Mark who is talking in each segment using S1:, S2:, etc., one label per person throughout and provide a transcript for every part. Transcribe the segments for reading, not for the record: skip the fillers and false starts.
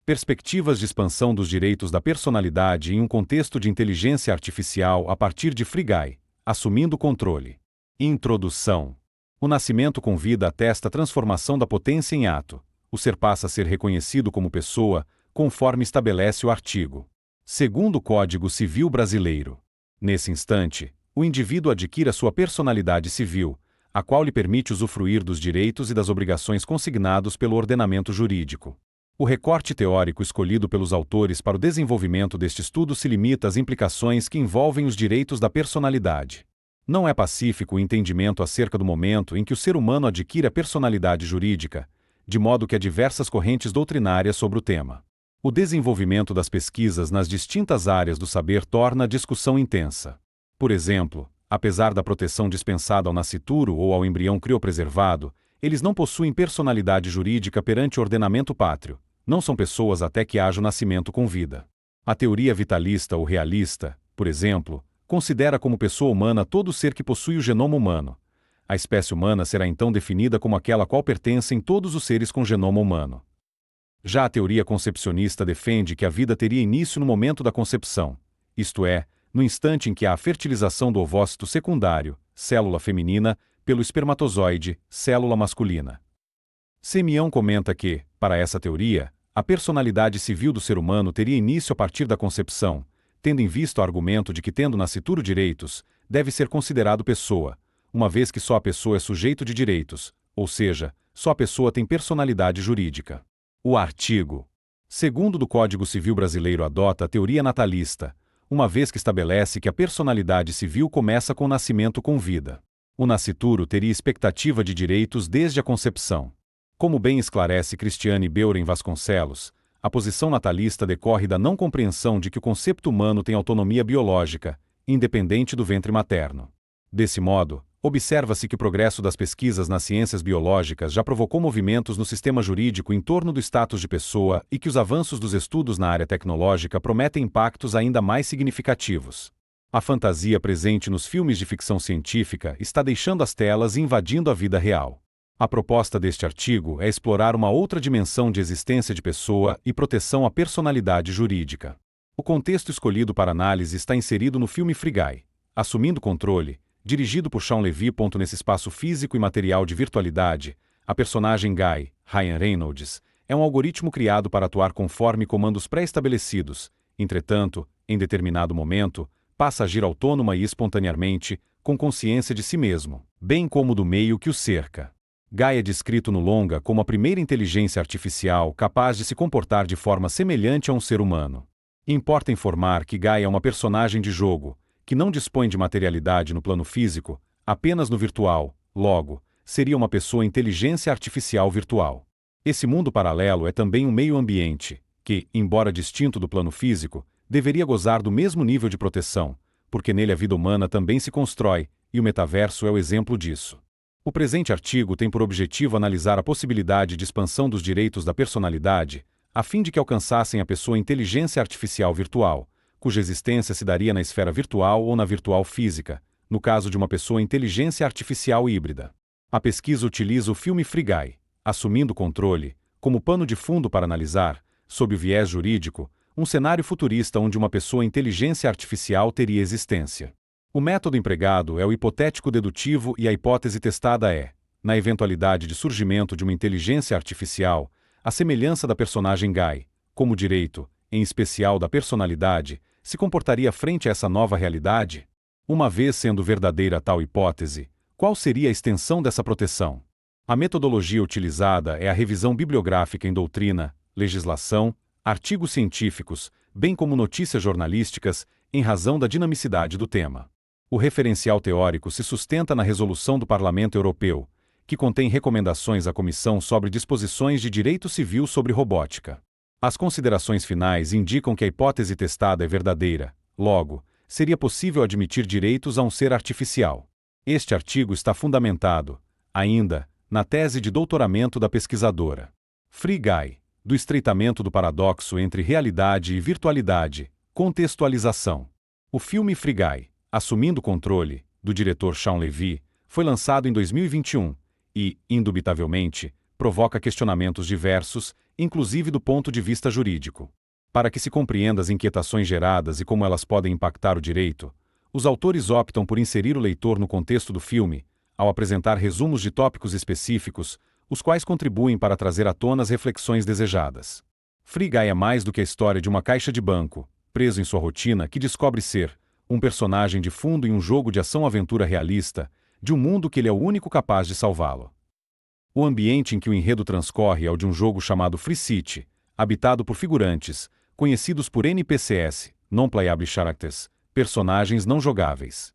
S1: Perspectivas de expansão dos direitos da personalidade em um contexto de inteligência artificial a partir de Free Guy, assumindo o controle. Introdução. O nascimento com vida atesta a transformação da potência em ato. O ser passa a ser reconhecido como pessoa, conforme estabelece o artigo 2º Código Civil Brasileiro. Nesse instante, o indivíduo adquire a sua personalidade civil, a qual lhe permite usufruir dos direitos e das obrigações consignados pelo ordenamento jurídico. O recorte teórico escolhido pelos autores para o desenvolvimento deste estudo se limita às implicações que envolvem os direitos da personalidade. Não é pacífico o entendimento acerca do momento em que o ser humano adquire a personalidade jurídica, de modo que há diversas correntes doutrinárias sobre o tema. O desenvolvimento das pesquisas nas distintas áreas do saber torna a discussão intensa. Por exemplo, apesar da proteção dispensada ao nascituro ou ao embrião criopreservado, eles não possuem personalidade jurídica perante o ordenamento pátrio. Não são pessoas até que haja o nascimento com vida. A teoria vitalista ou realista, por exemplo, considera como pessoa humana todo ser que possui o genoma humano. A espécie humana será então definida como aquela a qual pertencem todos os seres com genoma humano. Já a teoria concepcionista defende que a vida teria início no momento da concepção, isto é, no instante em que há a fertilização do ovócito secundário, célula feminina, pelo espermatozoide, célula masculina. Semião comenta que, para essa teoria, a personalidade civil do ser humano teria início a partir da concepção, tendo em vista o argumento de que, tendo nascituro direitos, deve ser considerado pessoa, uma vez que só a pessoa é sujeito de direitos, ou seja, só a pessoa tem personalidade jurídica. O artigo 2º do Código Civil Brasileiro adota a teoria natalista, uma vez que estabelece que a personalidade civil começa com o nascimento com vida. O nascituro teria expectativa de direitos desde a concepção. Como bem esclarece Cristiane Beuren Vasconcelos, a posição natalista decorre da não compreensão de que o concepto humano tem autonomia biológica, independente do ventre materno. Desse modo, observa-se que o progresso das pesquisas nas ciências biológicas já provocou movimentos no sistema jurídico em torno do status de pessoa e que os avanços dos estudos na área tecnológica prometem impactos ainda mais significativos. A fantasia presente nos filmes de ficção científica está deixando as telas e invadindo a vida real. A proposta deste artigo é explorar uma outra dimensão de existência de pessoa e proteção à personalidade jurídica. O contexto escolhido para análise está inserido no filme Free Guy, Assumindo Controle, dirigido por Shawn Levy. Nesse espaço físico e material de virtualidade, a personagem Guy, Ryan Reynolds, é um algoritmo criado para atuar conforme comandos pré-estabelecidos. Entretanto, em determinado momento, passa a agir autônoma e espontaneamente, com consciência de si mesmo, bem como do meio que o cerca. Guy é descrito no longa como a primeira inteligência artificial capaz de se comportar de forma semelhante a um ser humano. Importa informar que Guy é uma personagem de jogo, que não dispõe de materialidade no plano físico, apenas no virtual, logo, seria uma pessoa inteligência artificial virtual. Esse mundo paralelo é também um meio ambiente, que, embora distinto do plano físico, deveria gozar do mesmo nível de proteção, porque nele a vida humana também se constrói, e o metaverso é o exemplo disso. O presente artigo tem por objetivo analisar a possibilidade de expansão dos direitos da personalidade, a fim de que alcançassem a pessoa inteligência artificial virtual, cuja existência se daria na esfera virtual ou na virtual física, no caso de uma pessoa inteligência artificial híbrida. A pesquisa utiliza o filme Free Guy, Assumindo Controle, como pano de fundo para analisar, sob o viés jurídico, um cenário futurista onde uma pessoa inteligência artificial teria existência. O método empregado é o hipotético dedutivo e a hipótese testada é, na eventualidade de surgimento de uma inteligência artificial, a semelhança da personagem Guy, como direito, em especial da personalidade, se comportaria frente a essa nova realidade? Uma vez sendo verdadeira tal hipótese, qual seria a extensão dessa proteção? A metodologia utilizada é a revisão bibliográfica em doutrina, legislação, artigos científicos, bem como notícias jornalísticas, em razão da dinamicidade do tema. O referencial teórico se sustenta na Resolução do Parlamento Europeu, que contém recomendações à Comissão sobre disposições de direito civil sobre robótica. As considerações finais indicam que a hipótese testada é verdadeira, logo, seria possível admitir direitos a um ser artificial. Este artigo está fundamentado, ainda, na tese de doutoramento da pesquisadora Free Guy, do estreitamento do paradoxo entre realidade e virtualidade, contextualização. O filme Free Guy, Assumindo Controle, do diretor Shawn Levy, foi lançado em 2021 e, indubitavelmente, provoca questionamentos diversos, inclusive do ponto de vista jurídico. Para que se compreenda as inquietações geradas e como elas podem impactar o direito, os autores optam por inserir o leitor no contexto do filme, ao apresentar resumos de tópicos específicos, os quais contribuem para trazer à tona as reflexões desejadas. Free Guy é mais do que a história de uma caixa de banco, preso em sua rotina, que descobre ser um personagem de fundo em um jogo de ação-aventura realista, de um mundo que ele é o único capaz de salvá-lo. O ambiente em que o enredo transcorre é o de um jogo chamado Free City, habitado por figurantes, conhecidos por NPCs, Non-Playable Characters, personagens não jogáveis.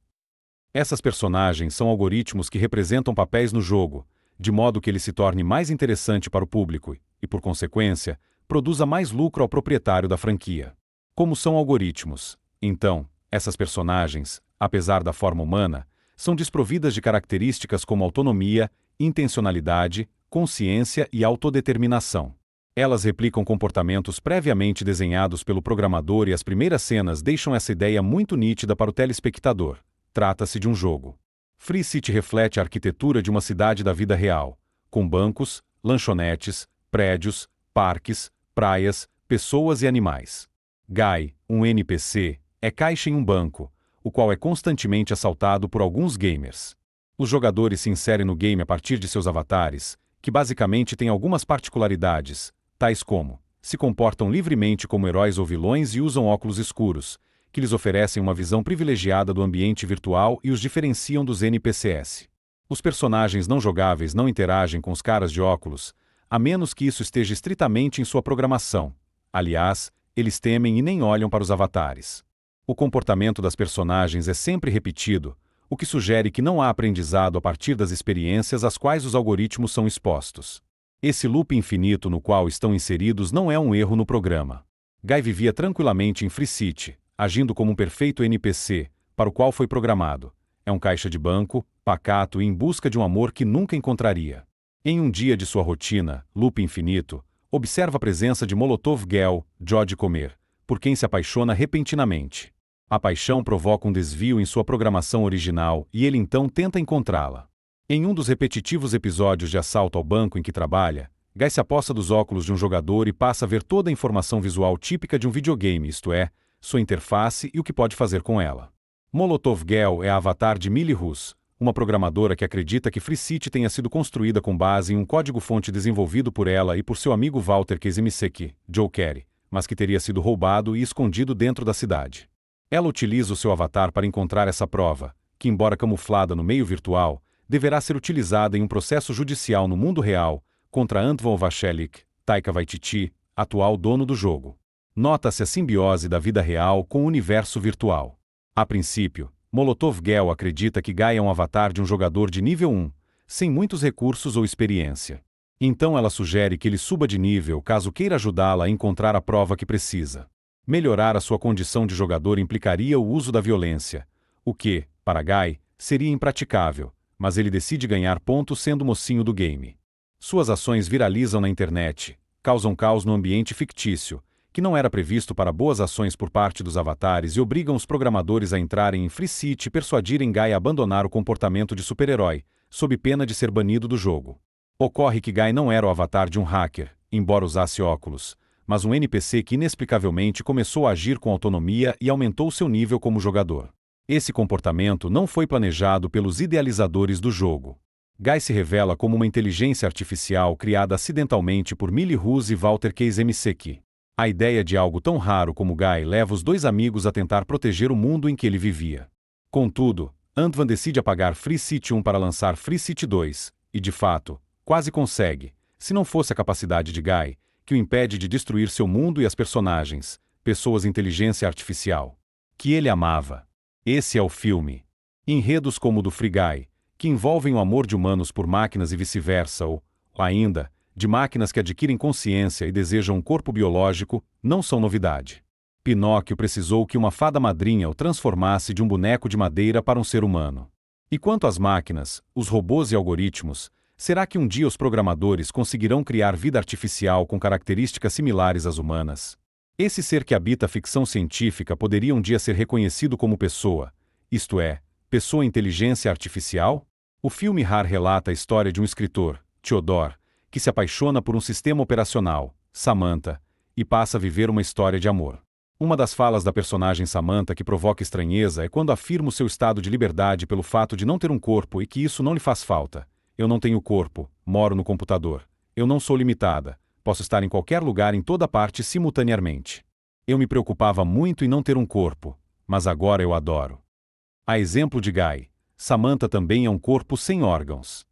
S1: Essas personagens são algoritmos que representam papéis no jogo, de modo que ele se torne mais interessante para o público e, por consequência, produza mais lucro ao proprietário da franquia. Como são algoritmos, então, essas personagens, apesar da forma humana, são desprovidas de características como autonomia, intencionalidade, consciência e autodeterminação. Elas replicam comportamentos previamente desenhados pelo programador e as primeiras cenas deixam essa ideia muito nítida para o telespectador. Trata-se de um jogo. Free City reflete a arquitetura de uma cidade da vida real, com bancos, lanchonetes, prédios, parques, praias, pessoas e animais. Guy, um NPC, é caixa em um banco, o qual é constantemente assaltado por alguns gamers. Os jogadores se inserem no game a partir de seus avatares, que basicamente têm algumas particularidades, tais como se comportam livremente como heróis ou vilões e usam óculos escuros, que lhes oferecem uma visão privilegiada do ambiente virtual e os diferenciam dos NPCs. Os personagens não jogáveis não interagem com os caras de óculos, a menos que isso esteja estritamente em sua programação. Aliás, eles temem e nem olham para os avatares. O comportamento das personagens é sempre repetido, o que sugere que não há aprendizado a partir das experiências às quais os algoritmos são expostos. Esse loop infinito no qual estão inseridos não é um erro no programa. Guy vivia tranquilamente em Free City, agindo como um perfeito NPC, para o qual foi programado. É um caixa de banco, pacato e em busca de um amor que nunca encontraria. Em um dia de sua rotina, loop infinito, observa a presença de Molotov Girl, Jodie Comer, por quem se apaixona repentinamente. A paixão provoca um desvio em sua programação original e ele então tenta encontrá-la. Em um dos repetitivos episódios de assalto ao banco em que trabalha, Guy se aposta dos óculos de um jogador e passa a ver toda a informação visual típica de um videogame, isto é, sua interface e o que pode fazer com ela. Molotov Girl é a avatar de Millie Russ, uma programadora que acredita que Free City tenha sido construída com base em um código-fonte desenvolvido por ela e por seu amigo Walter Kizimsek, Joe Carey, mas que teria sido roubado e escondido dentro da cidade. Ela utiliza o seu avatar para encontrar essa prova, que, embora camuflada no meio virtual, deverá ser utilizada em um processo judicial no mundo real contra Anton Vachelik, Taika Waititi, atual dono do jogo. Nota-se a simbiose da vida real com o universo virtual. A princípio, Molotov Girl acredita que Guy é um avatar de um jogador de nível 1, sem muitos recursos ou experiência. Então ela sugere que ele suba de nível caso queira ajudá-la a encontrar a prova que precisa. Melhorar a sua condição de jogador implicaria o uso da violência, o que, para Guy, seria impraticável, mas ele decide ganhar pontos sendo mocinho do game. Suas ações viralizam na internet, causam caos no ambiente fictício, que não era previsto para boas ações por parte dos avatares e obrigam os programadores a entrarem em Free City e persuadirem Guy a abandonar o comportamento de super-herói, sob pena de ser banido do jogo. Ocorre que Guy não era o avatar de um hacker, embora usasse óculos, mas um NPC que inexplicavelmente começou a agir com autonomia e aumentou seu nível como jogador. Esse comportamento não foi planejado pelos idealizadores do jogo. Guy se revela como uma inteligência artificial criada acidentalmente por Millie Russ e Walter Kizimsek. A ideia de algo tão raro como Guy leva os dois amigos a tentar proteger o mundo em que ele vivia. Contudo, Antwan decide apagar Free City 1 para lançar Free City 2, e de fato, quase consegue, se não fosse a capacidade de Guy, que o impede de destruir seu mundo e as personagens, pessoas inteligência artificial, que ele amava. Esse é o filme. Enredos como o do Free Guy, que envolvem o amor de humanos por máquinas e vice-versa, ou, ainda, de máquinas que adquirem consciência e desejam um corpo biológico, não são novidade. Pinóquio precisou que uma fada madrinha o transformasse de um boneco de madeira para um ser humano. E quanto às máquinas, os robôs e algoritmos, será que um dia os programadores conseguirão criar vida artificial com características similares às humanas? Esse ser que habita a ficção científica poderia um dia ser reconhecido como pessoa, isto é, pessoa inteligência artificial? O filme RAR relata a história de um escritor, Theodore, que se apaixona por um sistema operacional, Samantha, e passa a viver uma história de amor. Uma das falas da personagem Samantha que provoca estranheza é quando afirma o seu estado de liberdade pelo fato de não ter um corpo e que isso não lhe faz falta. Eu não tenho corpo, moro no computador. Eu não sou limitada, posso estar em qualquer lugar em toda parte simultaneamente. Eu me preocupava muito em não ter um corpo, mas agora eu adoro. A exemplo de Guy, Samantha também é um corpo sem órgãos.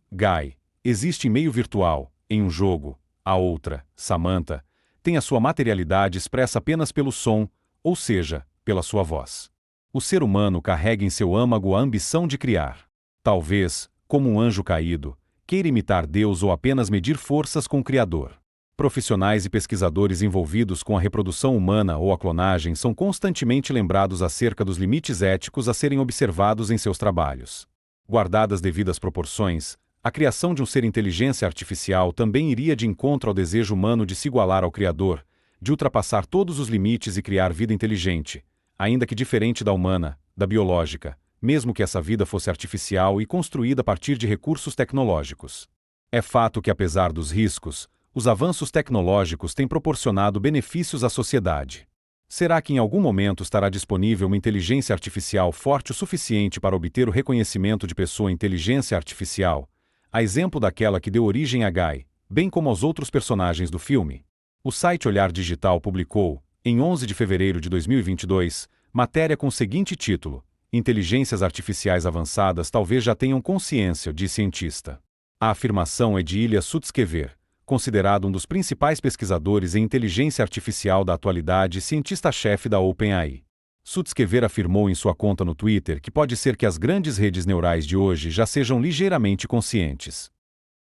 S1: Guy, existe em meio virtual, em um jogo. A outra, Samantha, tem a sua materialidade expressa apenas pelo som, ou seja, pela sua voz. O ser humano carrega em seu âmago a ambição de criar. Talvez, como um anjo caído, queira imitar Deus ou apenas medir forças com o Criador. Profissionais e pesquisadores envolvidos com a reprodução humana ou a clonagem são constantemente lembrados acerca dos limites éticos a serem observados em seus trabalhos. Guardadas devidas proporções, a criação de um ser inteligência artificial também iria de encontro ao desejo humano de se igualar ao Criador, de ultrapassar todos os limites e criar vida inteligente, ainda que diferente da humana, da biológica, mesmo que essa vida fosse artificial e construída a partir de recursos tecnológicos. É fato que, apesar dos riscos, os avanços tecnológicos têm proporcionado benefícios à sociedade. Será que em algum momento estará disponível uma inteligência artificial forte o suficiente para obter o reconhecimento de pessoa inteligência artificial, a exemplo daquela que deu origem a Guy, bem como aos outros personagens do filme? O site Olhar Digital publicou, em 11 de fevereiro de 2022, matéria com o seguinte título: Inteligências artificiais avançadas talvez já tenham consciência, diz cientista. A afirmação é de Ilya Sutskever, considerado um dos principais pesquisadores em inteligência artificial da atualidade e cientista-chefe da OpenAI. Sutskever afirmou em sua conta no Twitter que pode ser que as grandes redes neurais de hoje já sejam ligeiramente conscientes.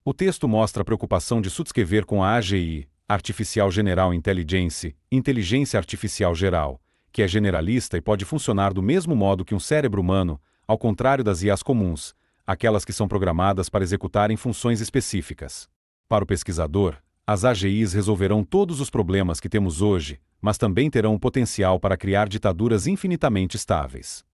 S1: O texto mostra a preocupação de Sutskever com a AGI, Artificial General Intelligence, Inteligência Artificial Geral, que é generalista e pode funcionar do mesmo modo que um cérebro humano, ao contrário das IAs comuns, aquelas que são programadas para executarem funções específicas. Para o pesquisador, as AGIs resolverão todos os problemas que temos hoje, mas também terão o potencial para criar ditaduras infinitamente estáveis.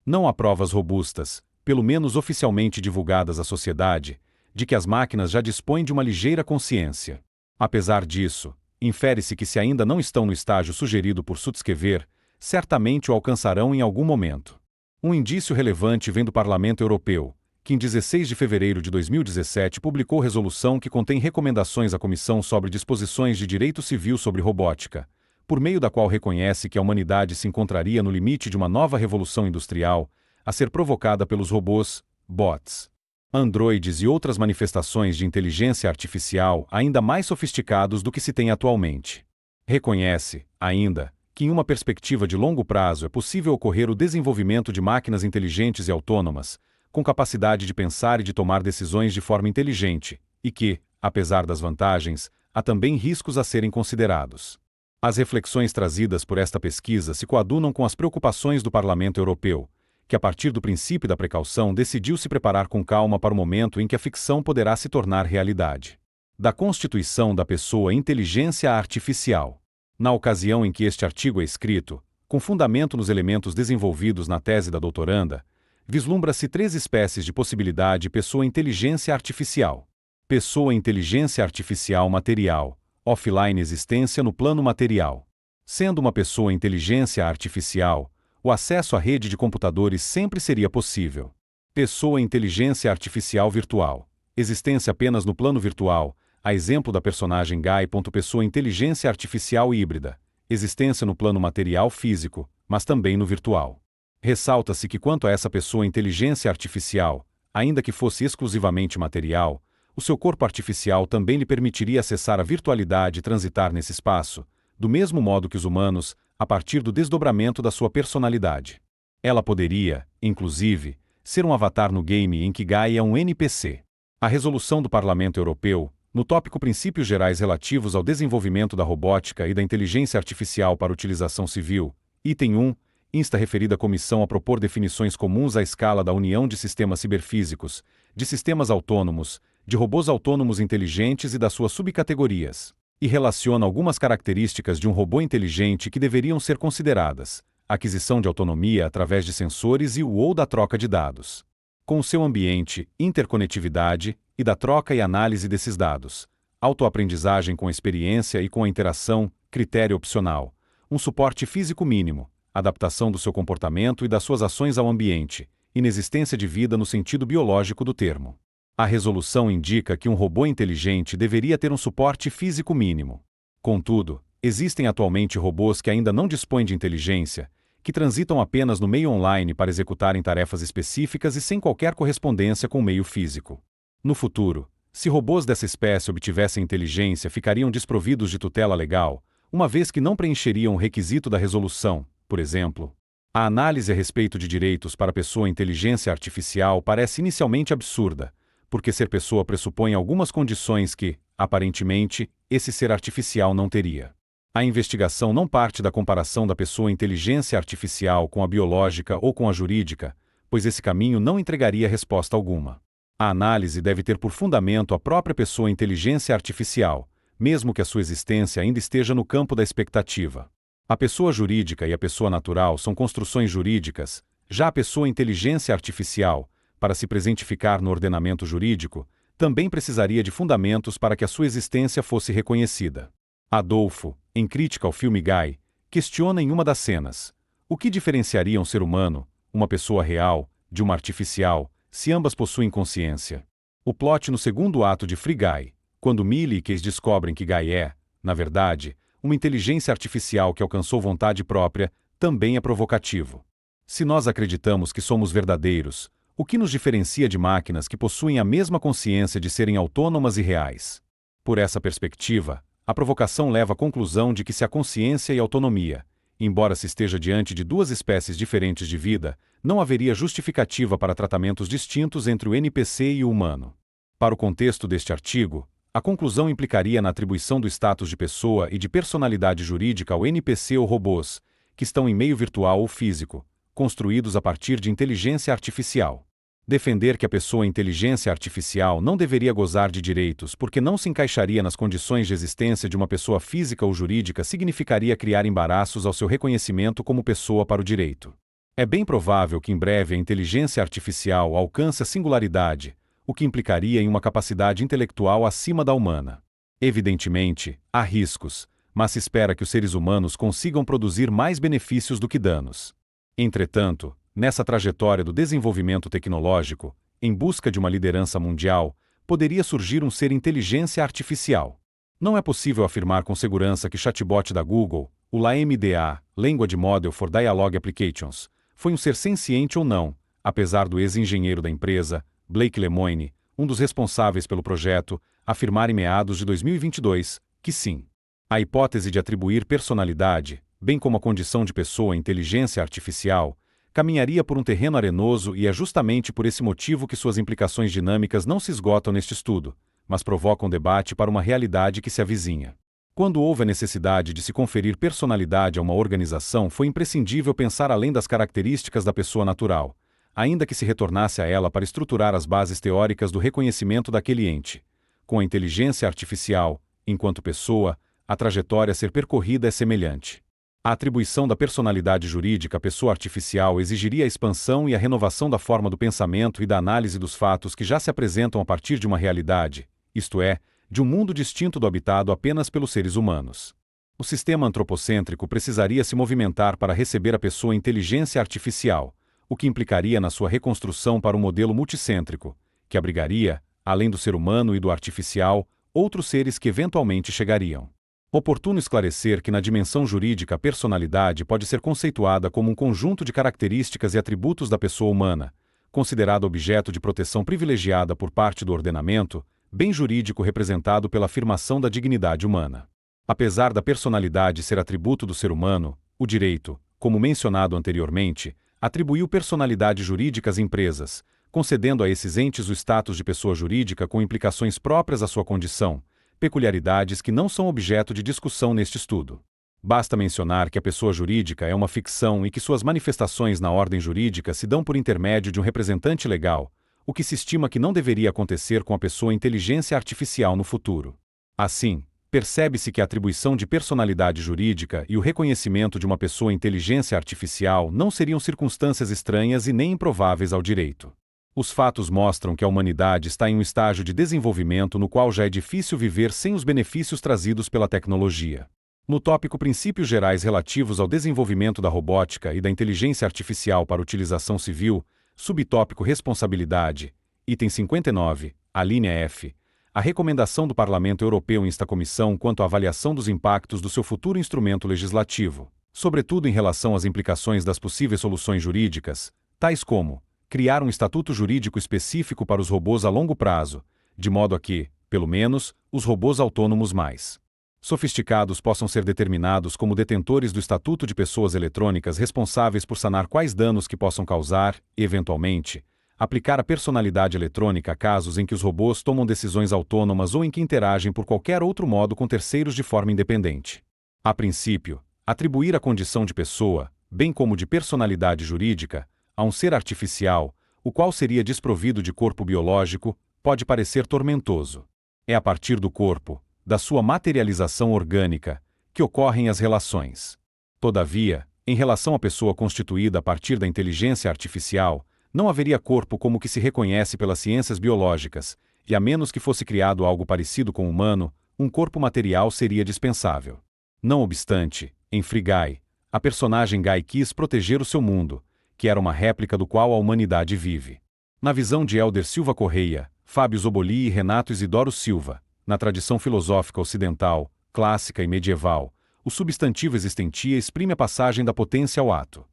S1: Não há provas robustas, pelo menos oficialmente divulgadas à sociedade, de que as máquinas já dispõem de uma ligeira consciência. Apesar disso, infere-se que se ainda não estão no estágio sugerido por Sutskever, certamente o alcançarão em algum momento. Um indício relevante vem do Parlamento Europeu, que em 16 de fevereiro de 2017 publicou resolução que contém recomendações à Comissão sobre disposições de direito civil sobre robótica, por meio da qual reconhece que a humanidade se encontraria no limite de uma nova revolução industrial, a ser provocada pelos robôs, bots, androides e outras manifestações de inteligência artificial ainda mais sofisticados do que se tem atualmente. Reconhece, ainda, que em uma perspectiva de longo prazo é possível ocorrer o desenvolvimento de máquinas inteligentes e autônomas, com capacidade de pensar e de tomar decisões de forma inteligente, e que, apesar das vantagens, há também riscos a serem considerados. As reflexões trazidas por esta pesquisa se coadunam com as preocupações do Parlamento Europeu, que a partir do princípio da precaução decidiu se preparar com calma para o momento em que a ficção poderá se tornar realidade. Da constituição da pessoa inteligência artificial. Na ocasião em que este artigo é escrito, com fundamento nos elementos desenvolvidos na tese da doutoranda, vislumbra-se 3 espécies de possibilidade pessoa inteligência artificial. Pessoa inteligência artificial material, offline existência no plano material. Sendo uma pessoa inteligência artificial, o acesso à rede de computadores sempre seria possível. Pessoa inteligência artificial virtual, existência apenas no plano virtual, a exemplo da personagem Guy. Pessoa inteligência artificial híbrida, existência no plano material físico, mas também no virtual. Ressalta-se que quanto a essa pessoa inteligência artificial, ainda que fosse exclusivamente material, o seu corpo artificial também lhe permitiria acessar a virtualidade e transitar nesse espaço, do mesmo modo que os humanos, a partir do desdobramento da sua personalidade. Ela poderia, inclusive, ser um avatar no game em que Guy é um NPC. A resolução do Parlamento Europeu, no tópico Princípios Gerais relativos ao desenvolvimento da robótica e da inteligência artificial para utilização civil, item 1, insta a referida comissão a propor definições comuns à escala da União de Sistemas Ciberfísicos, de sistemas autônomos, de robôs autônomos inteligentes e das suas subcategorias, e relaciona algumas características de um robô inteligente que deveriam ser consideradas: aquisição de autonomia através de sensores e ou da troca de dados. Com seu ambiente, interconectividade, e da troca e análise desses dados, autoaprendizagem com experiência e com a interação, critério opcional, um suporte físico mínimo, adaptação do seu comportamento e das suas ações ao ambiente, inexistência de vida no sentido biológico do termo. A resolução indica que um robô inteligente deveria ter um suporte físico mínimo. Contudo, existem atualmente robôs que ainda não dispõem de inteligência, que transitam apenas no meio online para executarem tarefas específicas e sem qualquer correspondência com o meio físico. No futuro, se robôs dessa espécie obtivessem inteligência, ficariam desprovidos de tutela legal, uma vez que não preencheriam o requisito da resolução, por exemplo. A análise a respeito de direitos para pessoa inteligência artificial parece inicialmente absurda, porque ser pessoa pressupõe algumas condições que, aparentemente, esse ser artificial não teria. A investigação não parte da comparação da pessoa inteligência artificial com a biológica ou com a jurídica, pois esse caminho não entregaria resposta alguma. A análise deve ter por fundamento a própria pessoa inteligência artificial, mesmo que a sua existência ainda esteja no campo da expectativa. A pessoa jurídica e a pessoa natural são construções jurídicas, já a pessoa inteligência artificial, para se presentificar no ordenamento jurídico, também precisaria de fundamentos para que a sua existência fosse reconhecida. Adolfo, em crítica ao filme Guy, questiona em uma das cenas: o que diferenciaria um ser humano, uma pessoa real, de uma artificial, se ambas possuem consciência? O plot no segundo ato de Free Guy, quando Millie e Case descobrem que Guy é, na verdade, uma inteligência artificial que alcançou vontade própria, também é provocativo. Se nós acreditamos que somos verdadeiros, o que nos diferencia de máquinas que possuem a mesma consciência de serem autônomas e reais? Por essa perspectiva, a provocação leva à conclusão de que se a consciência e a autonomia, embora se esteja diante de duas espécies diferentes de vida, não haveria justificativa para tratamentos distintos entre o NPC e o humano. Para o contexto deste artigo, a conclusão implicaria na atribuição do status de pessoa e de personalidade jurídica ao NPC ou robôs, que estão em meio virtual ou físico, construídos a partir de inteligência artificial. Defender que a pessoa inteligência artificial não deveria gozar de direitos porque não se encaixaria nas condições de existência de uma pessoa física ou jurídica significaria criar embaraços ao seu reconhecimento como pessoa para o direito. É bem provável que em breve a inteligência artificial alcance a singularidade, o que implicaria em uma capacidade intelectual acima da humana. Evidentemente, há riscos, mas se espera que os seres humanos consigam produzir mais benefícios do que danos. Entretanto, nessa trajetória do desenvolvimento tecnológico, em busca de uma liderança mundial, poderia surgir um ser inteligência artificial. Não é possível afirmar com segurança que o chatbot da Google, o LaMDA, Language Model for Dialogue Applications, foi um ser senciente ou não, apesar do ex-engenheiro da empresa, Blake Lemoine, um dos responsáveis pelo projeto, afirmar em meados de 2022 que sim. A hipótese de atribuir personalidade, bem como a condição de pessoa inteligência artificial, caminharia por um terreno arenoso e é justamente por esse motivo que suas implicações dinâmicas não se esgotam neste estudo, mas provocam debate para uma realidade que se avizinha. Quando houve a necessidade de se conferir personalidade a uma organização, foi imprescindível pensar além das características da pessoa natural, ainda que se retornasse a ela para estruturar as bases teóricas do reconhecimento daquele ente. Com a inteligência artificial, enquanto pessoa, a trajetória a ser percorrida é semelhante. A atribuição da personalidade jurídica à pessoa artificial exigiria a expansão e a renovação da forma do pensamento e da análise dos fatos que já se apresentam a partir de uma realidade, isto é, de um mundo distinto do habitado apenas pelos seres humanos. O sistema antropocêntrico precisaria se movimentar para receber a pessoa inteligência artificial, o que implicaria na sua reconstrução para um modelo multicêntrico, que abrigaria, além do ser humano e do artificial, outros seres que eventualmente chegariam. Oportuno esclarecer que na dimensão jurídica a personalidade pode ser conceituada como um conjunto de características e atributos da pessoa humana, considerado objeto de proteção privilegiada por parte do ordenamento, bem jurídico representado pela afirmação da dignidade humana. Apesar da personalidade ser atributo do ser humano, o direito, como mencionado anteriormente, atribuiu personalidade jurídica às empresas, concedendo a esses entes o status de pessoa jurídica com implicações próprias à sua condição, peculiaridades que não são objeto de discussão neste estudo. Basta mencionar que a pessoa jurídica é uma ficção e que suas manifestações na ordem jurídica se dão por intermédio de um representante legal, o que se estima que não deveria acontecer com a pessoa inteligência artificial no futuro. Assim, percebe-se que a atribuição de personalidade jurídica e o reconhecimento de uma pessoa inteligência artificial não seriam circunstâncias estranhas e nem improváveis ao direito. Os fatos mostram que a humanidade está em um estágio de desenvolvimento no qual já é difícil viver sem os benefícios trazidos pela tecnologia. No tópico Princípios Gerais relativos ao desenvolvimento da robótica e da inteligência artificial para utilização civil, subtópico Responsabilidade, item 59, a linha F, a recomendação do Parlamento Europeu insta a Comissão quanto à avaliação dos impactos do seu futuro instrumento legislativo, sobretudo em relação às implicações das possíveis soluções jurídicas, tais como criar um estatuto jurídico específico para os robôs a longo prazo, de modo a que, pelo menos, os robôs autônomos mais sofisticados possam ser determinados como detentores do Estatuto de Pessoas Eletrônicas responsáveis por sanar quais danos que possam causar, e, eventualmente, aplicar a personalidade eletrônica a casos em que os robôs tomam decisões autônomas ou em que interagem por qualquer outro modo com terceiros de forma independente. A princípio, atribuir a condição de pessoa, bem como de personalidade jurídica, a um ser artificial, o qual seria desprovido de corpo biológico, pode parecer tormentoso. É a partir do corpo, da sua materialização orgânica, que ocorrem as relações. Todavia, em relação à pessoa constituída a partir da inteligência artificial, não haveria corpo como que se reconhece pelas ciências biológicas, e a menos que fosse criado algo parecido com o humano, um corpo material seria dispensável. Não obstante, em Free Guy, a personagem Guy quis proteger o seu mundo, que era uma réplica do qual a humanidade vive. Na visão de Hélder Silva Correia, Fábio Zoboli e Renato Isidoro Silva, na tradição filosófica ocidental, clássica e medieval, o substantivo existentia exprime a passagem da potência ao ato.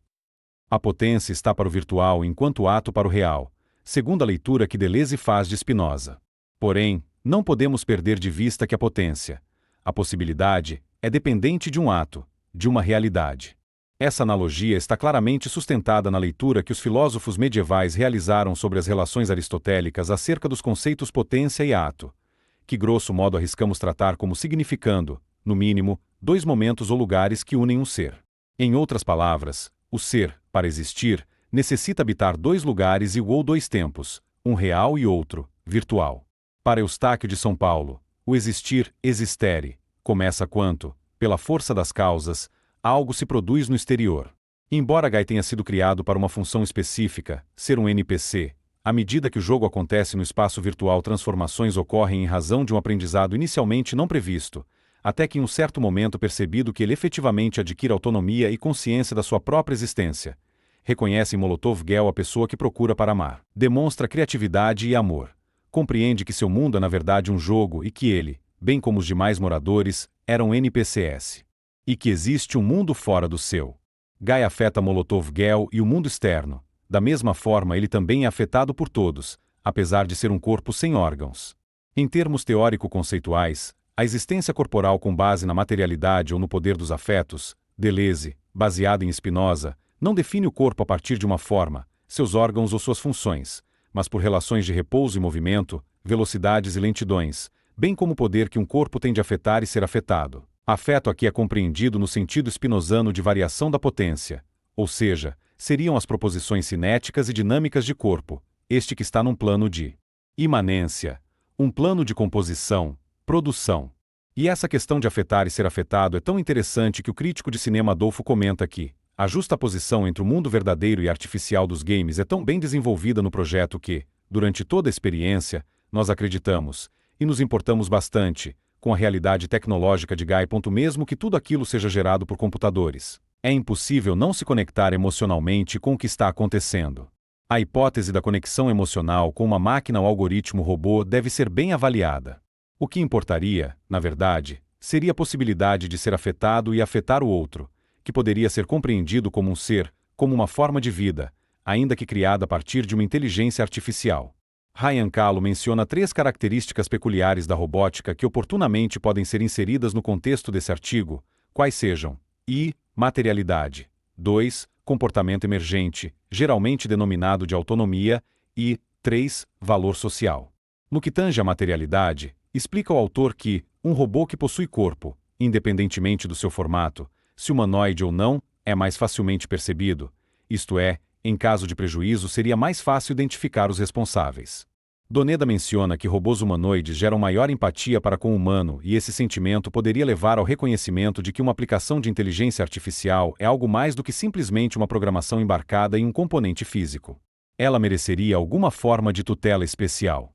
S1: A potência está para o virtual enquanto o ato para o real, segundo a leitura que Deleuze faz de Spinoza. Porém, não podemos perder de vista que a possibilidade, é dependente de um ato, de uma realidade. Essa analogia está claramente sustentada na leitura que os filósofos medievais realizaram sobre as relações aristotélicas acerca dos conceitos potência e ato, que grosso modo arriscamos tratar como significando, no mínimo, dois momentos ou lugares que unem um ser. Em outras palavras, o ser, para existir, necessita habitar dois lugares e ou dois tempos, um real e outro, virtual. Para Eustáquio de São Paulo, o existir, existere, começa quanto, pela força das causas, algo se produz no exterior. Embora Guy tenha sido criado para uma função específica, ser um NPC, à medida que o jogo acontece no espaço virtual, transformações ocorrem em razão de um aprendizado inicialmente não previsto, até que em um certo momento percebido que ele efetivamente adquire autonomia e consciência da sua própria existência. Reconhece em Molotov Gel a pessoa que procura para amar. Demonstra criatividade e amor. Compreende que seu mundo é na verdade um jogo e que ele, bem como os demais moradores, eram NPCs. E que existe um mundo fora do seu. Guy afeta Molotov Gel e o mundo externo. Da mesma forma, ele também é afetado por todos, apesar de ser um corpo sem órgãos. Em termos teórico-conceituais, a existência corporal com base na materialidade ou no poder dos afetos, Deleuze, baseado em Spinoza, não define o corpo a partir de uma forma, seus órgãos ou suas funções, mas por relações de repouso e movimento, velocidades e lentidões, bem como o poder que um corpo tem de afetar e ser afetado. Afeto aqui é compreendido no sentido spinozano de variação da potência, ou seja, seriam as proposições cinéticas e dinâmicas de corpo, este que está num plano de imanência, um plano de composição, produção. E essa questão de afetar e ser afetado é tão interessante que o crítico de cinema Adolfo comenta que a justaposição entre o mundo verdadeiro e artificial dos games é tão bem desenvolvida no projeto que, durante toda a experiência, nós acreditamos, e nos importamos bastante, com a realidade tecnológica de Guy. Mesmo que tudo aquilo seja gerado por computadores. É impossível não se conectar emocionalmente com o que está acontecendo. A hipótese da conexão emocional com uma máquina ou algoritmo robô deve ser bem avaliada. O que importaria, na verdade, seria a possibilidade de ser afetado e afetar o outro, que poderia ser compreendido como um ser, como uma forma de vida, ainda que criada a partir de uma inteligência artificial. Ryan Kahlo menciona 3 características peculiares da robótica que oportunamente podem ser inseridas no contexto desse artigo, quais sejam: I. Materialidade. 2. Comportamento emergente, geralmente denominado de autonomia, e 3. Valor social. No que tange à materialidade, explica o autor que um robô que possui corpo, independentemente do seu formato, se humanoide ou não, é mais facilmente percebido, isto é, em caso de prejuízo seria mais fácil identificar os responsáveis. Doneda menciona que robôs humanoides geram maior empatia para com o humano e esse sentimento poderia levar ao reconhecimento de que uma aplicação de inteligência artificial é algo mais do que simplesmente uma programação embarcada em um componente físico. Ela mereceria alguma forma de tutela especial.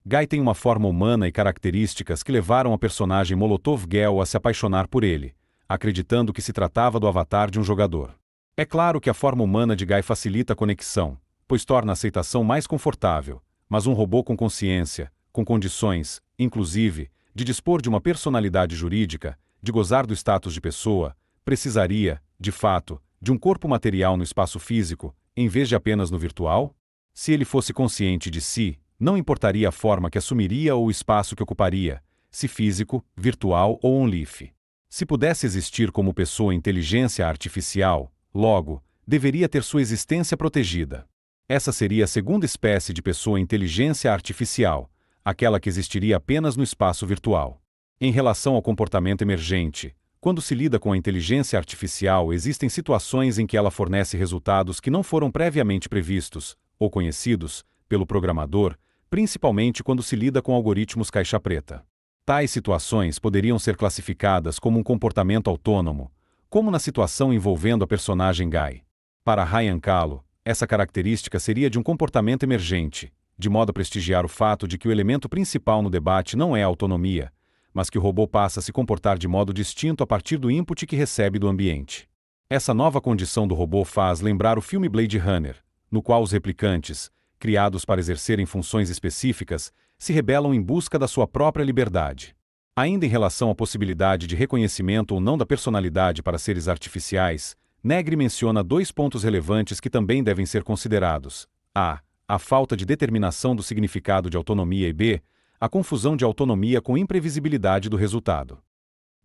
S1: Guy tem uma forma humana e características que levaram a personagem Molotov Girl a se apaixonar por ele, acreditando que se tratava do avatar de um jogador. É claro que a forma humana de Guy facilita a conexão, pois torna a aceitação mais confortável, mas um robô com consciência, com condições, inclusive, de dispor de uma personalidade jurídica, de gozar do status de pessoa, precisaria, de fato, de um corpo material no espaço físico, em vez de apenas no virtual? Se ele fosse consciente de si, não importaria a forma que assumiria ou o espaço que ocuparia, se físico, virtual ou on-leaf. Se pudesse existir como pessoa inteligência artificial, logo, deveria ter sua existência protegida. Essa seria a segunda espécie de pessoa inteligência artificial, aquela que existiria apenas no espaço virtual. Em relação ao comportamento emergente, quando se lida com a inteligência artificial, existem situações em que ela fornece resultados que não foram previamente previstos, ou conhecidos, pelo programador, principalmente quando se lida com algoritmos caixa-preta. Tais situações poderiam ser classificadas como um comportamento autônomo, como na situação envolvendo a personagem Guy. Para Ryan Kahlo, essa característica seria de um comportamento emergente, de modo a prestigiar o fato de que o elemento principal no debate não é a autonomia, mas que o robô passa a se comportar de modo distinto a partir do input que recebe do ambiente. Essa nova condição do robô faz lembrar o filme Blade Runner, no qual os replicantes, criados para exercerem funções específicas, se rebelam em busca da sua própria liberdade. Ainda em relação à possibilidade de reconhecimento ou não da personalidade para seres artificiais, Negri menciona dois pontos relevantes que também devem ser considerados: a falta de determinação do significado de autonomia e b. a confusão de autonomia com imprevisibilidade do resultado.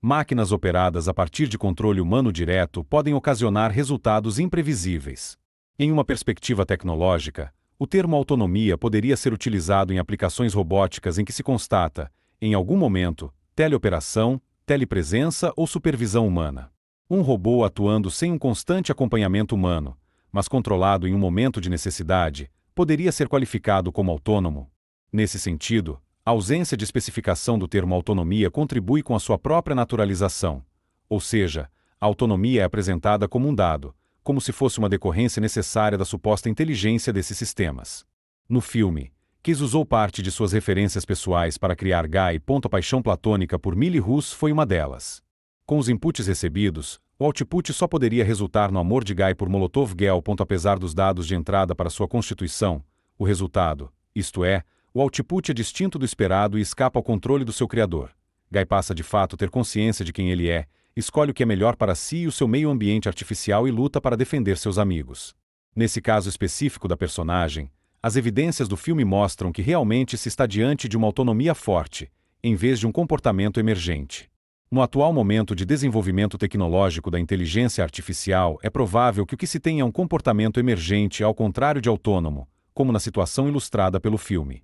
S1: Máquinas operadas a partir de controle humano direto podem ocasionar resultados imprevisíveis. Em uma perspectiva tecnológica, o termo autonomia poderia ser utilizado em aplicações robóticas em que se constata, em algum momento, teleoperação, telepresença ou supervisão humana. Um robô atuando sem um constante acompanhamento humano, mas controlado em um momento de necessidade, poderia ser qualificado como autônomo. Nesse sentido, a ausência de especificação do termo autonomia contribui com a sua própria naturalização, ou seja, a autonomia é apresentada como um dado, como se fosse uma decorrência necessária da suposta inteligência desses sistemas. No filme, Case usou parte de suas referências pessoais para criar Guy. A paixão platônica por Millie Russ foi uma delas. Com os inputs recebidos, o output só poderia resultar no amor de Guy por Molotov Girl. Apesar dos dados de entrada para sua constituição, o resultado, isto é, o output é distinto do esperado e escapa ao controle do seu criador. Guy passa de fato a ter consciência de quem ele é, escolhe o que é melhor para si e o seu meio ambiente artificial e luta para defender seus amigos. Nesse caso específico da personagem, as evidências do filme mostram que realmente se está diante de uma autonomia forte, em vez de um comportamento emergente. No atual momento de desenvolvimento tecnológico da inteligência artificial, é provável que o que se tenha é um comportamento emergente ao contrário de autônomo, como na situação ilustrada pelo filme.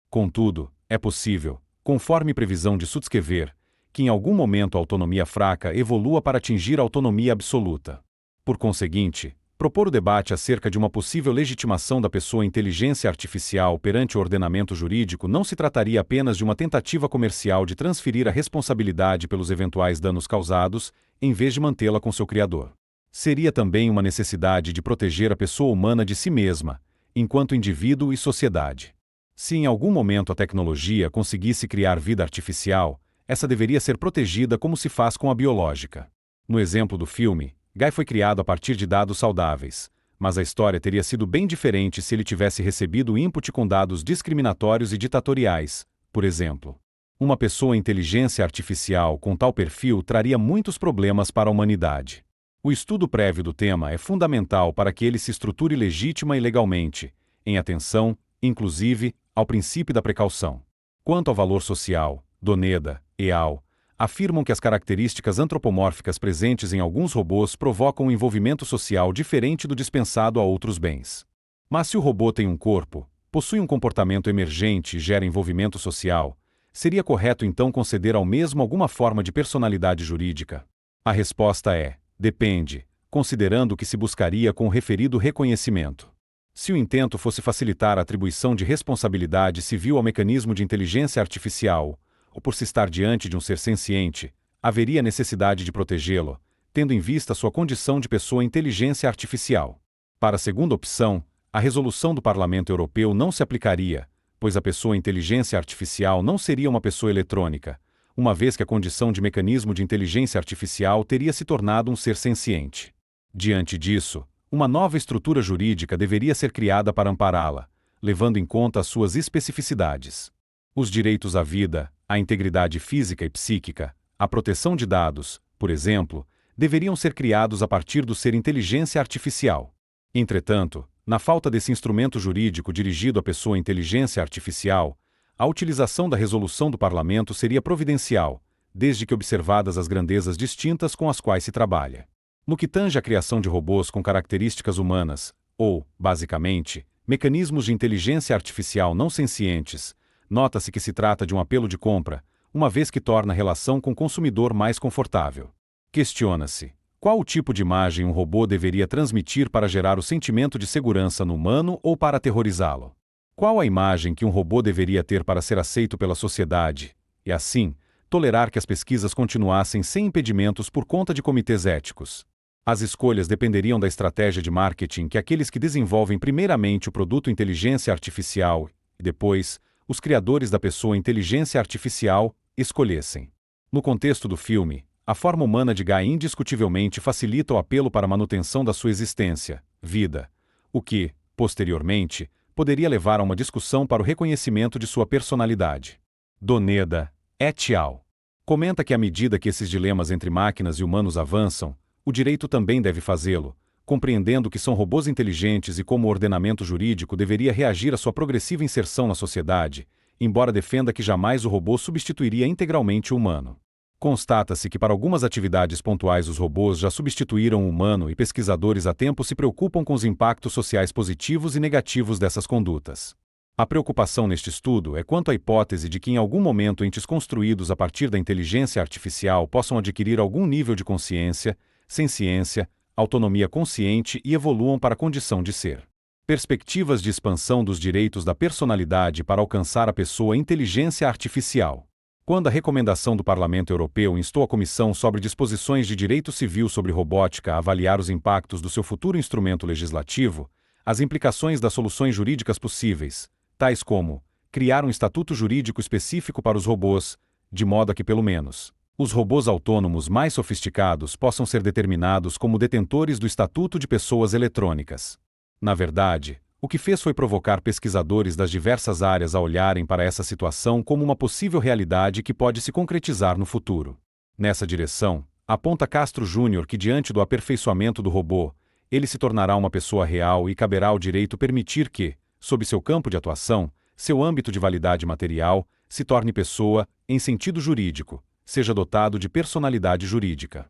S1: Contudo, é possível, conforme previsão de Sutskever, que em algum momento a autonomia fraca evolua para atingir a autonomia absoluta. Por conseguinte, propor o debate acerca de uma possível legitimação da pessoa inteligência artificial perante o ordenamento jurídico não se trataria apenas de uma tentativa comercial de transferir a responsabilidade pelos eventuais danos causados, em vez de mantê-la com seu criador. Seria também uma necessidade de proteger a pessoa humana de si mesma, enquanto indivíduo e sociedade. Se em algum momento a tecnologia conseguisse criar vida artificial, essa deveria ser protegida como se faz com a biológica. No exemplo do filme, Guy foi criado a partir de dados saudáveis, mas a história teria sido bem diferente se ele tivesse recebido o input com dados discriminatórios e ditatoriais, por exemplo. Uma pessoa inteligência artificial com tal perfil traria muitos problemas para a humanidade. O estudo prévio do tema é fundamental para que ele se estruture legítima e legalmente, em atenção, inclusive, ao princípio da precaução. Quanto ao valor social, Doneda e al. Afirmam que as características antropomórficas presentes em alguns robôs provocam um envolvimento social diferente do dispensado a outros bens. Mas se o robô tem um corpo, possui um comportamento emergente e gera envolvimento social, seria correto então conceder ao mesmo alguma forma de personalidade jurídica? A resposta é: depende, considerando o que se buscaria com o referido reconhecimento. Se o intento fosse facilitar a atribuição de responsabilidade civil ao mecanismo de inteligência artificial, ou por se estar diante de um ser senciente, haveria necessidade de protegê-lo, tendo em vista sua condição de pessoa inteligência artificial. Para a segunda opção, a resolução do Parlamento Europeu não se aplicaria, pois a pessoa inteligência artificial não seria uma pessoa eletrônica, uma vez que a condição de mecanismo de inteligência artificial teria se tornado um ser senciente. Diante disso, uma nova estrutura jurídica deveria ser criada para ampará-la, levando em conta as suas especificidades. Os direitos à vida, à integridade física e psíquica, à proteção de dados, por exemplo, deveriam ser criados a partir do ser inteligência artificial. Entretanto, na falta desse instrumento jurídico dirigido à pessoa inteligência artificial, a utilização da resolução do Parlamento seria providencial, desde que observadas as grandezas distintas com as quais se trabalha. No que tange à criação de robôs com características humanas, ou, basicamente, mecanismos de inteligência artificial não sencientes, nota-se que se trata de um apelo de compra, uma vez que torna a relação com o consumidor mais confortável. Questiona-se: qual o tipo de imagem um robô deveria transmitir para gerar o sentimento de segurança no humano ou para aterrorizá-lo? Qual a imagem que um robô deveria ter para ser aceito pela sociedade, e assim, tolerar que as pesquisas continuassem sem impedimentos por conta de comitês éticos? As escolhas dependeriam da estratégia de marketing que aqueles que desenvolvem primeiramente o produto inteligência artificial e depois, os criadores da pessoa inteligência artificial, escolhessem. No contexto do filme, a forma humana de Guy indiscutivelmente facilita o apelo para a manutenção da sua existência, vida, o que, posteriormente, poderia levar a uma discussão para o reconhecimento de sua personalidade. Doneda, et al. Comenta que à medida que esses dilemas entre máquinas e humanos avançam, o direito também deve fazê-lo, compreendendo que são robôs inteligentes e como o ordenamento jurídico deveria reagir à sua progressiva inserção na sociedade, embora defenda que jamais o robô substituiria integralmente o humano. Constata-se que para algumas atividades pontuais os robôs já substituíram o humano e pesquisadores há tempo se preocupam com os impactos sociais positivos e negativos dessas condutas. A preocupação neste estudo é quanto à hipótese de que em algum momento entes construídos a partir da inteligência artificial possam adquirir algum nível de consciência, senciência, autonomia consciente e evoluam para a condição de ser. Perspectivas de expansão dos direitos da personalidade para alcançar a pessoa inteligência artificial. Quando a recomendação do Parlamento Europeu instou a Comissão sobre disposições de direito civil sobre robótica a avaliar os impactos do seu futuro instrumento legislativo, as implicações das soluções jurídicas possíveis, tais como criar um estatuto jurídico específico para os robôs, de modo a que pelo menos os robôs autônomos mais sofisticados possam ser determinados como detentores do Estatuto de Pessoas Eletrônicas. Na verdade, o que fez foi provocar pesquisadores das diversas áreas a olharem para essa situação como uma possível realidade que pode se concretizar no futuro. Nessa direção, aponta Castro Júnior que diante do aperfeiçoamento do robô, ele se tornará uma pessoa real e caberá ao direito permitir que, sob seu campo de atuação, seu âmbito de validade material, se torne pessoa, em sentido jurídico, seja dotado de personalidade jurídica.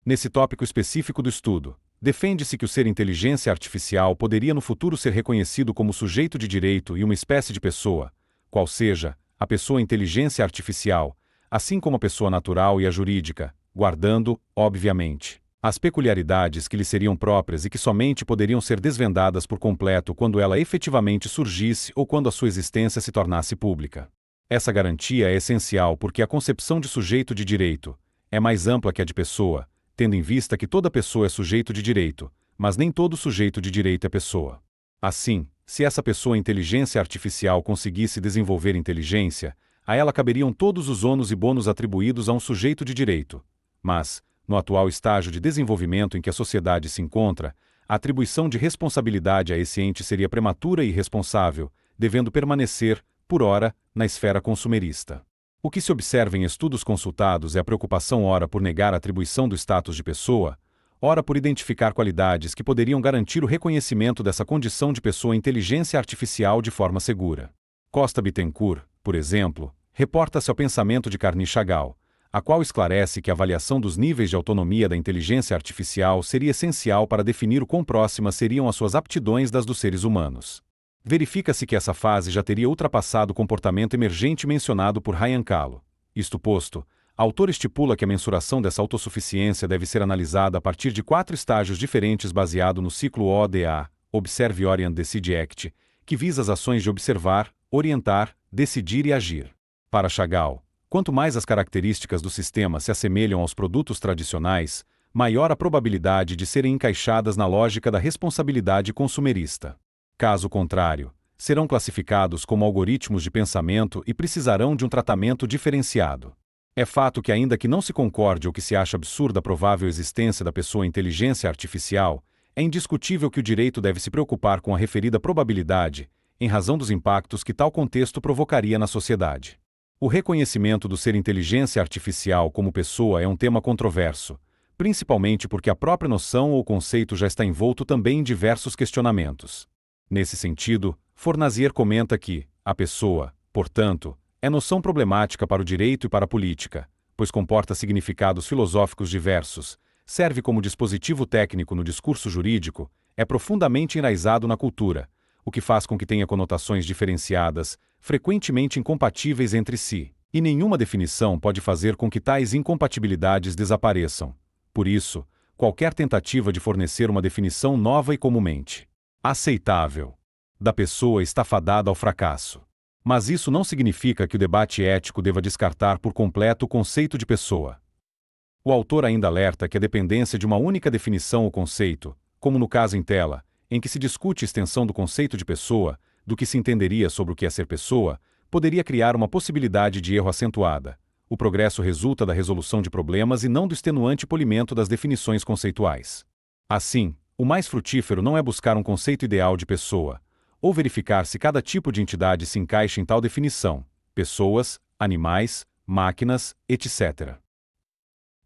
S1: Nesse tópico específico do estudo, defende-se que o ser inteligência artificial poderia no futuro ser reconhecido como sujeito de direito e uma espécie de pessoa, qual seja, a pessoa inteligência artificial, assim como a pessoa natural e a jurídica, guardando, obviamente, as peculiaridades que lhe seriam próprias e que somente poderiam ser desvendadas por completo quando ela efetivamente surgisse ou quando a sua existência se tornasse pública. Essa garantia é essencial porque a concepção de sujeito de direito é mais ampla que a de pessoa, tendo em vista que toda pessoa é sujeito de direito, mas nem todo sujeito de direito é pessoa. Assim, se essa pessoa inteligência artificial conseguisse desenvolver inteligência, a ela caberiam todos os ônus e bônus atribuídos a um sujeito de direito. Mas, no atual estágio de desenvolvimento em que a sociedade se encontra, a atribuição de responsabilidade a esse ente seria prematura e irresponsável, devendo permanecer, por ora, na esfera consumerista. O que se observa em estudos consultados é a preocupação ora por negar a atribuição do status de pessoa, ora por identificar qualidades que poderiam garantir o reconhecimento dessa condição de pessoa inteligência artificial de forma segura. Costa Bittencourt, por exemplo, reporta-se ao pensamento de Carney Chagall, a qual esclarece que a avaliação dos níveis de autonomia da inteligência artificial seria essencial para definir o quão próximas seriam as suas aptidões das dos seres humanos. Verifica-se que essa fase já teria ultrapassado o comportamento emergente mencionado por Ryan Kahlo. Isto posto, o autor estipula que a mensuração dessa autossuficiência deve ser analisada a partir de 4 estágios diferentes baseado no ciclo ODA, Observe Orient Decide Act, que visa as ações de observar, orientar, decidir e agir. Para Chagall, quanto mais as características do sistema se assemelham aos produtos tradicionais, maior a probabilidade de serem encaixadas na lógica da responsabilidade consumerista. Caso contrário, serão classificados como algoritmos de pensamento e precisarão de um tratamento diferenciado. É fato que, ainda que não se concorde ou que se ache absurda a provável existência da pessoa inteligência artificial, é indiscutível que o direito deve se preocupar com a referida probabilidade, em razão dos impactos que tal contexto provocaria na sociedade. O reconhecimento do ser inteligência artificial como pessoa é um tema controverso, principalmente porque a própria noção ou conceito já está envolto também em diversos questionamentos. Nesse sentido, Fornazier comenta que a pessoa, portanto, é noção problemática para o direito e para a política, pois comporta significados filosóficos diversos, serve como dispositivo técnico no discurso jurídico, é profundamente enraizado na cultura, o que faz com que tenha conotações diferenciadas, frequentemente incompatíveis entre si, e nenhuma definição pode fazer com que tais incompatibilidades desapareçam. Por isso, qualquer tentativa de fornecer uma definição nova e comumente aceitável da pessoa está fadada ao fracasso. Mas isso não significa que o debate ético deva descartar por completo o conceito de pessoa. O autor ainda alerta que a dependência de uma única definição ou conceito, como no caso em tela, em que se discute a extensão do conceito de pessoa, do que se entenderia sobre o que é ser pessoa, poderia criar uma possibilidade de erro acentuada. O progresso resulta da resolução de problemas e não do extenuante polimento das definições conceituais. Assim, o mais frutífero não é buscar um conceito ideal de pessoa, ou verificar se cada tipo de entidade se encaixa em tal definição, pessoas, animais, máquinas, etc.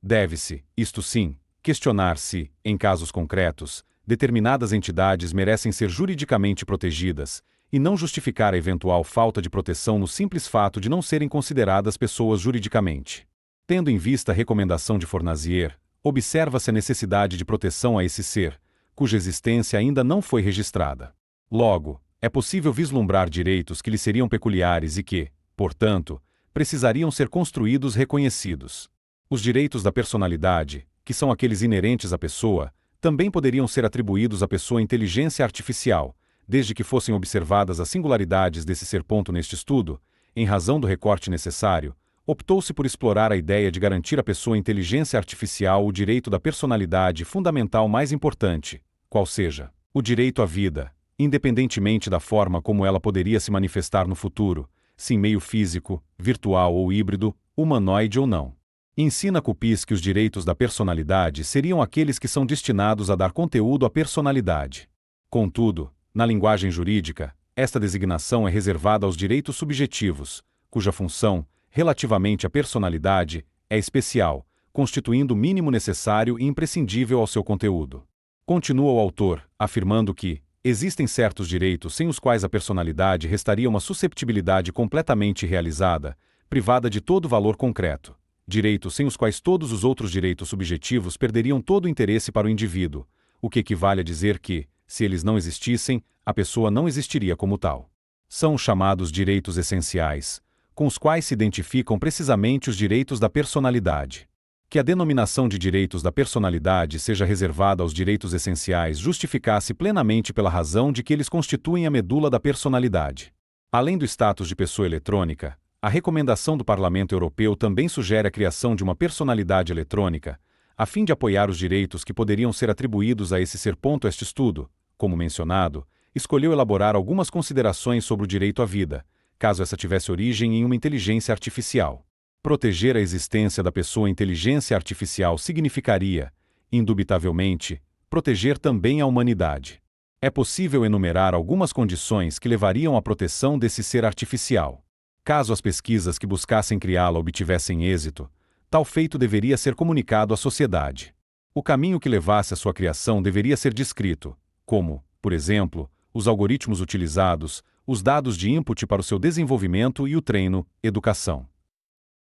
S1: Deve-se, isto sim, questionar se, em casos concretos, determinadas entidades merecem ser juridicamente protegidas, e não justificar a eventual falta de proteção no simples fato de não serem consideradas pessoas juridicamente. Tendo em vista a recomendação de Fornazier, observa-se a necessidade de proteção a esse ser, cuja existência ainda não foi registrada. Logo, é possível vislumbrar direitos que lhe seriam peculiares e que, portanto, precisariam ser construídos e reconhecidos. Os direitos da personalidade, que são aqueles inerentes à pessoa, também poderiam ser atribuídos à pessoa inteligência artificial, desde que fossem observadas as singularidades desse ser. Neste estudo, em razão do recorte necessário, optou-se por explorar a ideia de garantir à pessoa inteligência artificial o direito da personalidade fundamental mais importante, qual seja, o direito à vida, independentemente da forma como ela poderia se manifestar no futuro, se em meio físico, virtual ou híbrido, humanoide ou não. Ensina Kupis que os direitos da personalidade seriam aqueles que são destinados a dar conteúdo à personalidade. Contudo, na linguagem jurídica, esta designação é reservada aos direitos subjetivos, cuja função, relativamente à personalidade, é especial, constituindo o mínimo necessário e imprescindível ao seu conteúdo. Continua o autor, afirmando que existem certos direitos sem os quais a personalidade restaria uma susceptibilidade completamente realizada, privada de todo valor concreto. Direitos sem os quais todos os outros direitos subjetivos perderiam todo o interesse para o indivíduo, o que equivale a dizer que, se eles não existissem, a pessoa não existiria como tal. São os chamados direitos essenciais, com os quais se identificam precisamente os direitos da personalidade. Que a denominação de direitos da personalidade seja reservada aos direitos essenciais justificasse plenamente pela razão de que eles constituem a medula da personalidade. Além do status de pessoa eletrônica, a recomendação do Parlamento Europeu também sugere a criação de uma personalidade eletrônica, a fim de apoiar os direitos que poderiam ser atribuídos a esse ser. Este estudo, como mencionado, escolheu elaborar algumas considerações sobre o direito à vida, caso essa tivesse origem em uma inteligência artificial. Proteger a existência da pessoa inteligência artificial significaria, indubitavelmente, proteger também a humanidade. É possível enumerar algumas condições que levariam à proteção desse ser artificial. Caso as pesquisas que buscassem criá-la obtivessem êxito, tal feito deveria ser comunicado à sociedade. O caminho que levasse à sua criação deveria ser descrito, como, por exemplo, os algoritmos utilizados, os dados de input para o seu desenvolvimento e o treino, educação.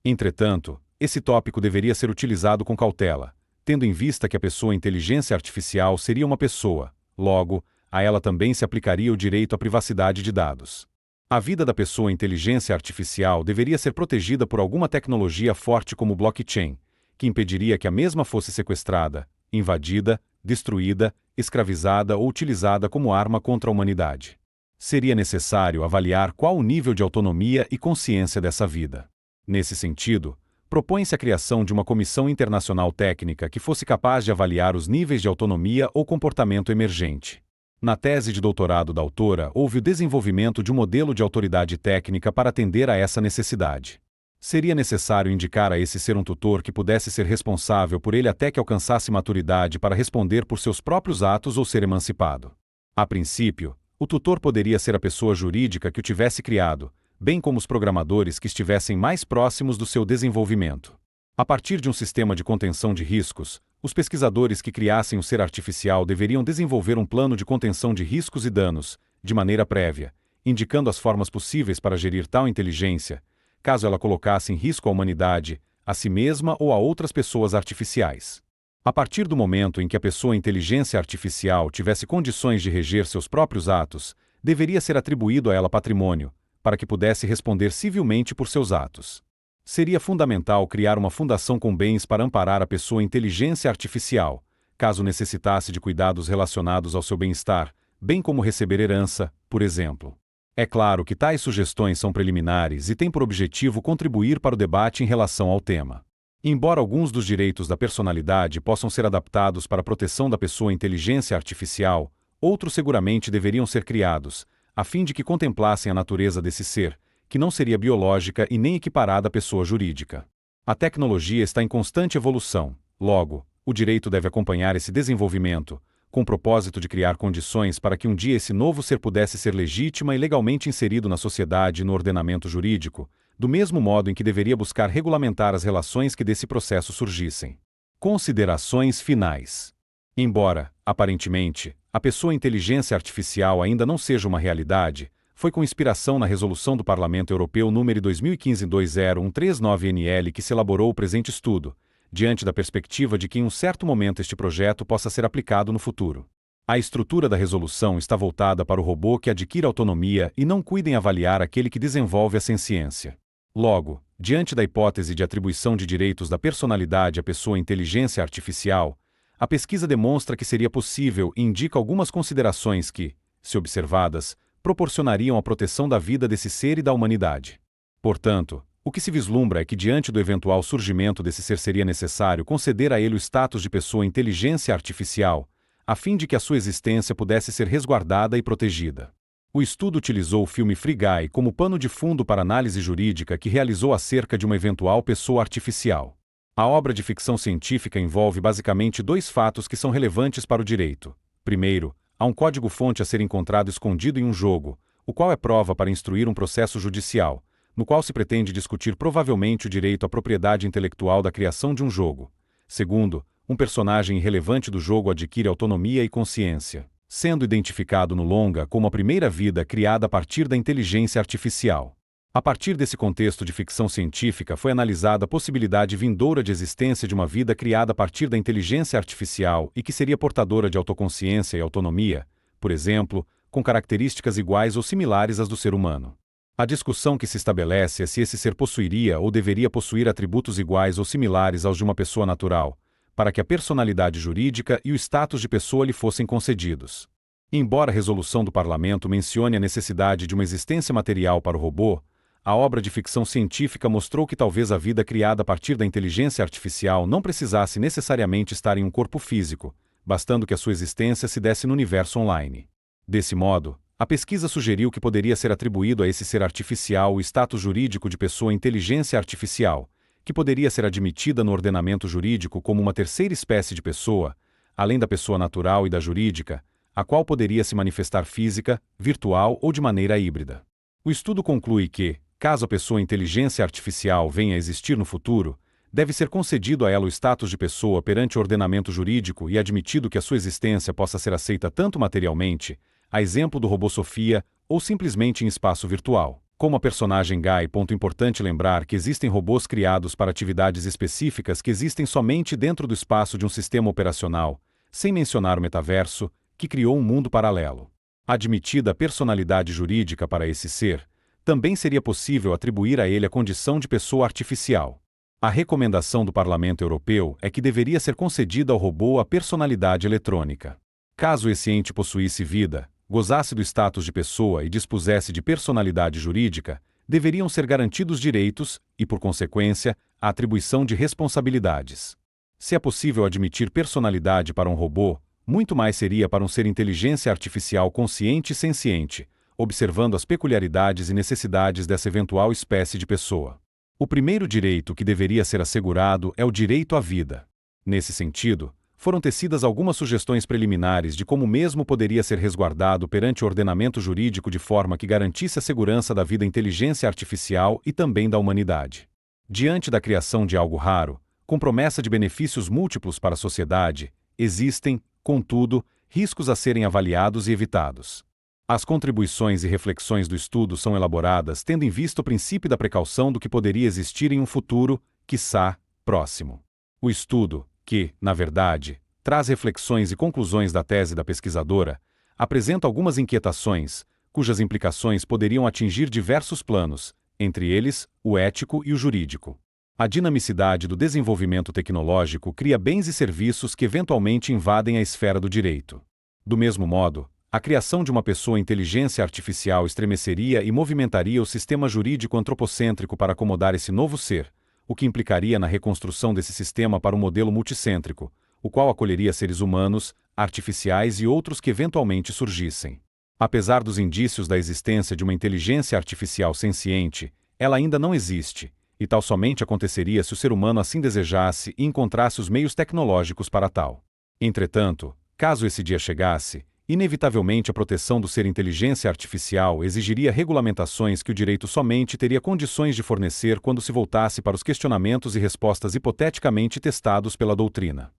S1: Entretanto, esse tópico deveria ser utilizado com cautela, tendo em vista que a pessoa inteligência artificial seria uma pessoa, logo, a ela também se aplicaria o direito à privacidade de dados. A vida da pessoa inteligência artificial deveria ser protegida por alguma tecnologia forte como o blockchain, que impediria que a mesma fosse sequestrada, invadida, destruída, escravizada ou utilizada como arma contra a humanidade. Seria necessário avaliar qual o nível de autonomia e consciência dessa vida. Nesse sentido, propõe-se a criação de uma comissão internacional técnica que fosse capaz de avaliar os níveis de autonomia ou comportamento emergente. Na tese de doutorado da autora, houve o desenvolvimento de um modelo de autoridade técnica para atender a essa necessidade. Seria necessário indicar a esse ser um tutor que pudesse ser responsável por ele até que alcançasse maturidade para responder por seus próprios atos ou ser emancipado. A princípio, o tutor poderia ser a pessoa jurídica que o tivesse criado, bem como os programadores que estivessem mais próximos do seu desenvolvimento. A partir de um sistema de contenção de riscos, os pesquisadores que criassem o ser artificial deveriam desenvolver um plano de contenção de riscos e danos, de maneira prévia, indicando as formas possíveis para gerir tal inteligência, caso ela colocasse em risco a humanidade, a si mesma ou a outras pessoas artificiais. A partir do momento em que a pessoa inteligência artificial tivesse condições de reger seus próprios atos, deveria ser atribuído a ela patrimônio, para que pudesse responder civilmente por seus atos. Seria fundamental criar uma fundação com bens para amparar a pessoa inteligência artificial, caso necessitasse de cuidados relacionados ao seu bem-estar, bem como receber herança, por exemplo. É claro que tais sugestões são preliminares e têm por objetivo contribuir para o debate em relação ao tema. Embora alguns dos direitos da personalidade possam ser adaptados para a proteção da pessoa inteligência artificial, outros seguramente deveriam ser criados, a fim de que contemplassem a natureza desse ser, que não seria biológica e nem equiparada à pessoa jurídica. A tecnologia está em constante evolução, logo, o direito deve acompanhar esse desenvolvimento, com o propósito de criar condições para que um dia esse novo ser pudesse ser legítima e legalmente inserido na sociedade e no ordenamento jurídico, do mesmo modo em que deveria buscar regulamentar as relações que desse processo surgissem. Considerações finais. Embora, aparentemente, a pessoa inteligência artificial ainda não seja uma realidade, foi com inspiração na Resolução do Parlamento Europeu nº 2015-20139/NL que se elaborou o presente estudo, diante da perspectiva de que em um certo momento este projeto possa ser aplicado no futuro. A estrutura da resolução está voltada para o robô que adquire autonomia e não cuida em avaliar aquele que desenvolve a senciência. Logo, diante da hipótese de atribuição de direitos da personalidade à pessoa inteligência artificial, a pesquisa demonstra que seria possível e indica algumas considerações que, se observadas, proporcionariam a proteção da vida desse ser e da humanidade. Portanto, o que se vislumbra é que diante do eventual surgimento desse ser seria necessário conceder a ele o status de pessoa inteligência artificial, a fim de que a sua existência pudesse ser resguardada e protegida. O estudo utilizou o filme Free Guy como pano de fundo para análise jurídica que realizou acerca de uma eventual pessoa artificial. A obra de ficção científica envolve basicamente dois fatos que são relevantes para o direito. Primeiro, há um código-fonte a ser encontrado escondido em um jogo, o qual é prova para instruir um processo judicial, no qual se pretende discutir provavelmente o direito à propriedade intelectual da criação de um jogo. Segundo, um personagem irrelevante do jogo adquire autonomia e consciência, sendo identificado no longa como a primeira vida criada a partir da inteligência artificial. A partir desse contexto de ficção científica foi analisada a possibilidade vindoura de existência de uma vida criada a partir da inteligência artificial e que seria portadora de autoconsciência e autonomia, por exemplo, com características iguais ou similares às do ser humano. A discussão que se estabelece é se esse ser possuiria ou deveria possuir atributos iguais ou similares aos de uma pessoa natural, para que a personalidade jurídica e o status de pessoa lhe fossem concedidos. Embora a resolução do Parlamento mencione a necessidade de uma existência material para o robô, a obra de ficção científica mostrou que talvez a vida criada a partir da inteligência artificial não precisasse necessariamente estar em um corpo físico, bastando que a sua existência se desse no universo online. Desse modo, a pesquisa sugeriu que poderia ser atribuído a esse ser artificial o status jurídico de pessoa inteligência artificial, que poderia ser admitida no ordenamento jurídico como uma terceira espécie de pessoa, além da pessoa natural e da jurídica, a qual poderia se manifestar física, virtual ou de maneira híbrida. O estudo conclui que, caso a pessoa inteligência artificial venha a existir no futuro, deve ser concedido a ela o status de pessoa perante o ordenamento jurídico e admitido que a sua existência possa ser aceita tanto materialmente, a exemplo do robô Sofia, ou simplesmente em espaço virtual. Como a personagem Guy. Importante lembrar que existem robôs criados para atividades específicas que existem somente dentro do espaço de um sistema operacional, sem mencionar o metaverso, que criou um mundo paralelo. Admitida a personalidade jurídica para esse ser, também seria possível atribuir a ele a condição de pessoa artificial. A recomendação do Parlamento Europeu é que deveria ser concedida ao robô a personalidade eletrônica. Caso esse ente possuísse vida, gozasse do status de pessoa e dispusesse de personalidade jurídica, deveriam ser garantidos direitos e, por consequência, a atribuição de responsabilidades. Se é possível admitir personalidade para um robô, Muito mais seria para um ser inteligência artificial consciente e senciente, observando as peculiaridades e necessidades dessa eventual espécie de pessoa. O primeiro direito que deveria ser assegurado é o direito à vida. Nesse sentido, foram tecidas algumas sugestões preliminares de como o mesmo poderia ser resguardado perante o ordenamento jurídico de forma que garantisse a segurança da vida inteligência artificial e também da humanidade. Diante da criação de algo raro, com promessa de benefícios múltiplos para a sociedade, existem, contudo, riscos a serem avaliados e evitados. As contribuições e reflexões do estudo são elaboradas tendo em vista o princípio da precaução do que poderia existir em um futuro, quiçá, próximo. O estudo, que, na verdade, traz reflexões e conclusões da tese da pesquisadora, apresenta algumas inquietações, cujas implicações poderiam atingir diversos planos, entre eles, o ético e o jurídico. A dinamicidade do desenvolvimento tecnológico cria bens e serviços que eventualmente invadem a esfera do direito. Do mesmo modo, a criação de uma pessoa inteligência artificial estremeceria e movimentaria o sistema jurídico antropocêntrico para acomodar esse novo ser, o que implicaria na reconstrução desse sistema para um modelo multicêntrico, o qual acolheria seres humanos, artificiais e outros que eventualmente surgissem. Apesar dos indícios da existência de uma inteligência artificial senciente, ela ainda não existe, e tal somente aconteceria se o ser humano assim desejasse e encontrasse os meios tecnológicos para tal. Entretanto, caso esse dia chegasse, inevitavelmente a proteção do ser inteligência artificial exigiria regulamentações que o direito somente teria condições de fornecer quando se voltasse para os questionamentos e respostas hipoteticamente testados pela doutrina.